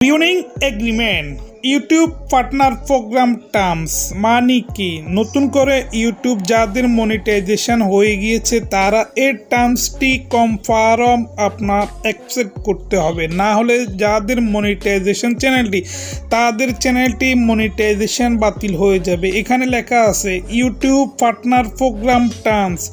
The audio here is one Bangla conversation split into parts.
রিউনিং agreement YouTube partner program terms মানে কি? নতুন করে ইউটিউব যাদের মনিটাইজেশন হয়ে গিয়েছে তারা এর টার্মসটি কনফার্ম আপনার অ্যাকসেপ্ট করতে হবে, না হলে যাদের মনিটাইজেশন চ্যানেলটি তাদের চ্যানেলটি মনিটাইজেশন বাতিল হয়ে যাবে। এখানে লেখা আছে YouTube partner program terms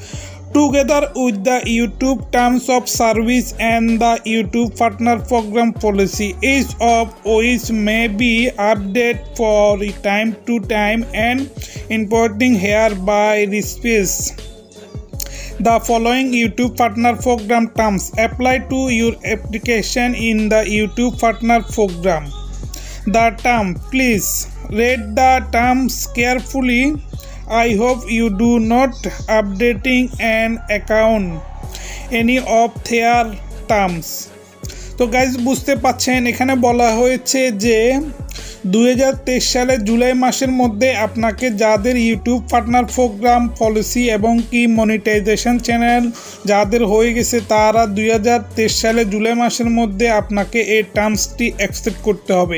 together with the YouTube terms of service and the YouTube partner program policy, each of which may be updated for time to time and importing hereby respects the following YouTube partner program terms apply to your application in the YouTube partner program. The term, please read the terms carefully. I hope you do not updating an account any of their terms. তো গাইজ বুঝতে পাচ্ছেন এখানে বলা হয়েছে যে 2023 সালে জুলাই মাসের মধ্যে আপনাকে যাদের ইউটিউব পার্টনার প্রোগ্রাম পলিসি এবং কি মনিটাইজেশন চ্যানেল যাদের হয়ে গেছে তারা 2023 সালে জুলাই মাসের মধ্যে আপনাকে এই টার্মসটি অ্যাকসেপ্ট করতে হবে।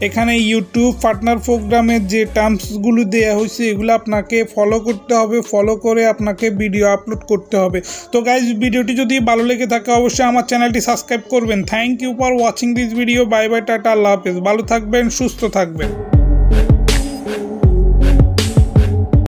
এখানে ইউটিউব পার্টনার প্রোগ্রামের যে টার্মসগুলো দেওয়া হয়েছে এগুলো আপনাকে ফলো করতে হবে, ফলো করে আপনাকে ভিডিও আপলোড করতে হবে। তো গাইজ ভিডিওটি যদি ভালো লেগে থাকে অবশ্যই আমার চ্যানেলটি সাবস্ক্রাইব করবেন। Thank you for watching this video. Bye bye, tata, আল্লাহ হাফেজ। ভালো থাকবেন, সুস্থ থাকবেন।